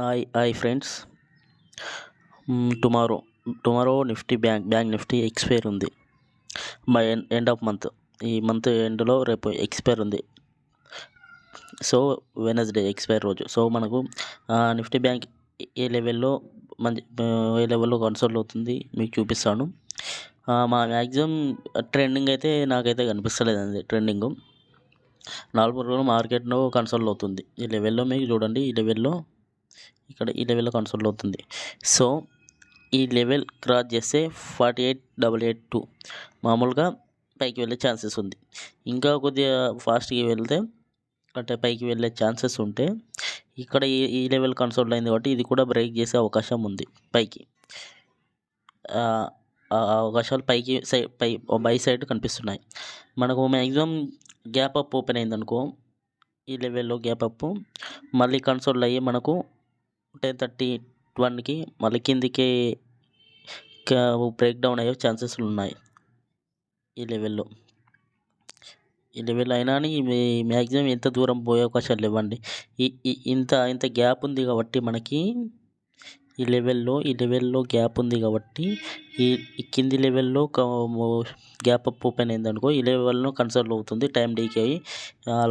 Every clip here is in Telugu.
Hi friends. Tomorrow tomorrow bank nifty expire ఉంది. By end of month. ఈ మంత్ ఎండ్లో రేపు ఎక్స్పైర్ ఉంది. సో వెనస్డే ఎక్స్పైర్ రోజు. సో మనకు నిఫ్టీ బ్యాంక్ ఏ లెవెల్లో కన్సోల్ అవుతుంది మీకు చూపిస్తాను. మా మ్యాక్సిమం ట్రెండింగ్ అయితే నాకైతే కనిపిస్తలేదండి. ట్రెండింగ్ 4 రోజులు మార్కెట్ను కన్సోల్ అవుతుంది. ఈ లెవెల్లో మీకు చూడండి, ఈ లెవెల్లో కన్సోల్ అవుతుంది. సో ఈ లెవెల్ క్రాస్ చేస్తే 48,882 మామూలుగా పైకి వెళ్ళే ఛాన్సెస్ ఉంది. ఇంకా కొద్దిగా ఫాస్ట్గా వెళ్తే అంటే పైకి వెళ్ళే ఛాన్సెస్ ఉంటే ఇక్కడ ఈ లెవెల్ కన్సోల్ అయింది కాబట్టి ఇది కూడా బ్రేక్ చేసే అవకాశం ఉంది. పైకి అవకాశాలు బై సైడ్ కనిపిస్తున్నాయి. మనకు మ్యాక్సిమం గ్యాప్ అప్ ఓపెన్ అయిందనుకో, ఈ లెవెల్లో గ్యాప్ అప్ మళ్ళీ కన్సోల్ అయ్యి మనకు 10:31కి మళ్ళీ కిందికి బ్రేక్ డౌన్ అయ్యే ఛాన్సెస్ ఉన్నాయి. ఈ లెవెల్లో అయినా అని మ్యాక్సిమం ఎంత దూరం పోయే అవకాశాలు లేవండి. ఇంత గ్యాప్ ఉంది కాబట్టి మనకి ఈ లెవెల్లో గ్యాప్ ఉంది కాబట్టి ఈ కింది లెవెల్లో గ్యాప్ అప్ ఓపెన్ అయిందనుకో, ఈ లెవెల్లో కన్సోల్ అవుతుంది. టైం డీకే అయ్యి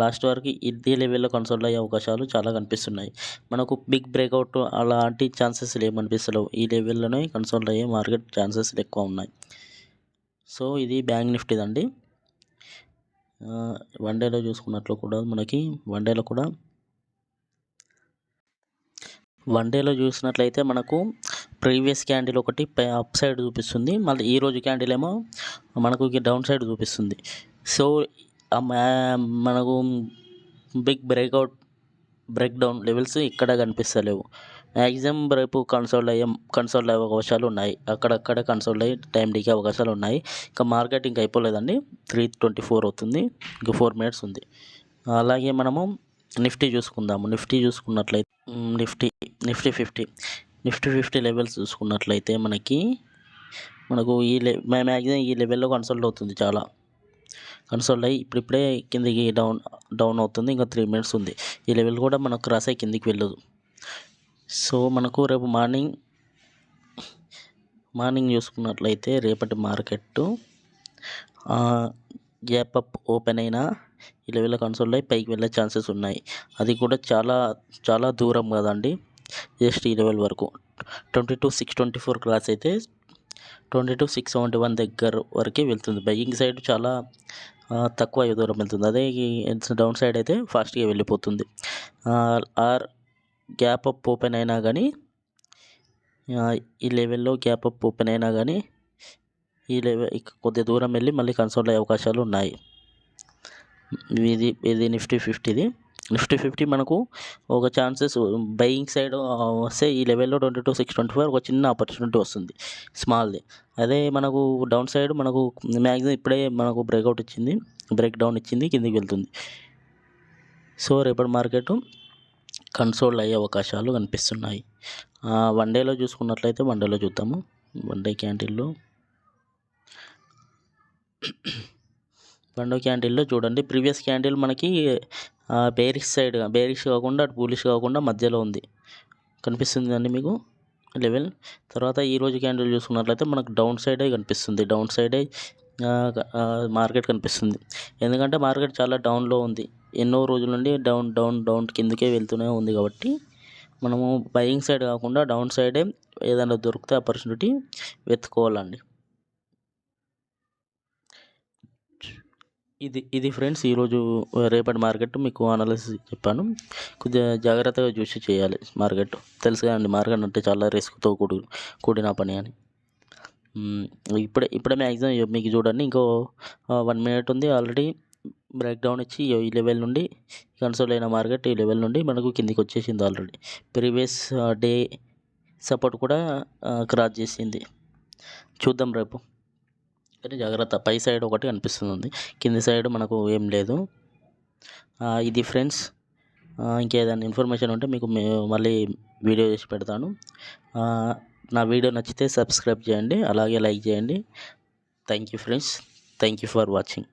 లాస్ట్ వరకు ఇదే లెవెల్లో కన్సోల్ అయ్యే అవకాశాలు చాలా కనిపిస్తున్నాయి. మనకు బిగ్ బ్రేక్అవుట్ అలాంటి ఛాన్సెస్ ఏమనిపిస్తలేవు. ఈ లెవెల్లోనే కన్సోల్ అయ్యే మార్కెట్ ఛాన్సెస్ ఎక్కువ ఉన్నాయి. సో ఇది బ్యాంక్ నిఫ్టీదండి. వన్డేలో చూసుకున్నట్లు కూడా మనకి వన్డేలో చూసినట్లయితే మనకు ప్రీవియస్ క్యాండిల్ ఒకటి అప్ సైడ్ చూపిస్తుంది. మళ్ళీ ఈరోజు క్యాండిల్ ఏమో మనకు డౌన్ సైడ్ చూపిస్తుంది. సో మనకు బిగ్ బ్రేక్ డౌన్ లెవెల్స్ ఇక్కడ కనిపిస్తలేవు. మ్యాక్సిమం రేపు కన్సోల్ అయ్యే అవకాశాలు ఉన్నాయి. అక్కడక్కడ కన్సోల్ అయ్యి టైం డీకే అవకాశాలు ఉన్నాయి. ఇంకా మార్కెట్ ఇంకా అయిపోలేదండి. 3:24 అవుతుంది. ఇంకా 4 minutes ఉంది. అలాగే మనము నిఫ్టీ చూసుకుందాము. నిఫ్టీ చూసుకున్నట్లయితే నిఫ్టీ 50 లెవెల్స్ చూసుకున్నట్లయితే మనకు మ్యాక్సిమం ఈ లెవెల్లో కన్సోల్ అవుతుంది. చాలా కన్సోల్ అయ్యి ఇప్పుడిప్పుడే కిందికి డౌన్ అవుతుంది. ఇంకా 3 minutes ఉంది. ఈ లెవెల్ కూడా మనకు క్రాస్ అయ్యి కిందికి వెళ్ళదు. సో మనకు రేపు మార్నింగ్ చూసుకున్నట్లయితే రేపటి మార్కెట్ గ్యాప్ అప్ ఓపెన్ అయినా ఈ లెవెల్లో కన్సోల్ అయ్యి పైకి వెళ్ళే ఛాన్సెస్ ఉన్నాయి. అది కూడా చాలా చాలా దూరం కదండి. జస్ట్ ఈ లెవెల్ వరకు 22,624 క్రాస్ అయితే 22,671 దగ్గర వరకే వెళ్తుంది. బైయింగ్ సైడ్ చాలా తక్కువ దూరం వెళ్తుంది. అదే డౌన్ సైడ్ అయితే ఫాస్ట్గా వెళ్ళిపోతుంది. ఆర్ గ్యాప్ అప్ ఓపెన్ అయినా కానీ ఈ లెవెల్లో గ్యాప్ అప్ ఓపెన్ అయినా కానీ ఈ లెవెల్ కొద్ది దూరం వెళ్ళి మళ్ళీ కన్సోల్ అయ్యే అవకాశాలు ఉన్నాయి. ఇది నిఫ్టీ 50 మనకు ఒక ఛాన్సెస్ బయింగ్ సైడ్ వస్తే ఈ లెవెల్లో 22,624 ఒక చిన్న ఆపర్చునిటీ వస్తుంది, స్మాల్ది. అదే మనకు డౌన్ సైడ్ మనకు మ్యాక్సిమం ఇప్పుడే మనకు బ్రేక్ డౌన్ ఇచ్చింది, కిందికి వెళ్తుంది. సో రేపటి మార్కెట్ కన్సోల్ అయ్యే అవకాశాలు కనిపిస్తున్నాయి. వన్డేలో చూసుకున్నట్లయితే వన్డేలో చూద్దాము. వన్డే క్యాండిల్లో చూడండి, ప్రీవియస్ క్యాండిల్ మనకి బేరిష్ కాకుండా అటు బులిష్ కాకుండా మధ్యలో ఉంది, కనిపిస్తుంది అండి మీకు లెవెల్. తర్వాత ఈరోజు క్యాండిల్ చూసుకున్నట్లయితే మనకు డౌన్ సైడే కనిపిస్తుంది. డౌన్ సైడే మార్కెట్ కనిపిస్తుంది. ఎందుకంటే మార్కెట్ చాలా డౌన్లో ఉంది. ఎన్నో రోజుల నుండి డౌన్ కిందకే వెళ్తూనే ఉంది. కాబట్టి మనము బయింగ్ సైడ్ కాకుండా డౌన్ సైడే ఏదైనా దొరికితే ఆపర్చునిటీ వెతుక్కోవాలండి. ఇది ఫ్రెండ్స్ ఈరోజు రేపటి మార్కెట్ మీకు అనాలిసిస్ చెప్పాను. కొద్దిగా జాగ్రత్తగా చూసి చేయాలి. మార్కెట్ తెలుసు కదండి, మార్కెట్ అంటే చాలా రిస్క్తో కూడిన పని అని. ఇప్పుడే మ్యాక్సిమం మీకు చూడండి, ఇంకో 1 minute ఉంది. ఆల్రెడీ బ్రేక్ డౌన్ ఇచ్చి ఈ లెవెల్ నుండి కన్సోల్ అయిన మార్కెట్ ఈ లెవెల్ నుండి మనకు కిందికి వచ్చేసింది. ఆల్రెడీ ప్రీవియస్ డే సపోర్ట్ కూడా క్రాస్ చేసింది. చూద్దాం రేపు, కానీ జాగ్రత్త. పై సైడ్ ఒకటి కనిపిస్తుంది, కింది సైడ్ మనకు ఏం లేదు. ఇది ఫ్రెండ్స్, ఇంకేదైనా ఇన్ఫర్మేషన్ ఉంటే మీకు మళ్ళీ వీడియో చేసి పెడతాను. నా వీడియో నచ్చితే సబ్స్క్రైబ్ చేయండి, అలాగే లైక్ చేయండి. Thank you friends, thank you for watching.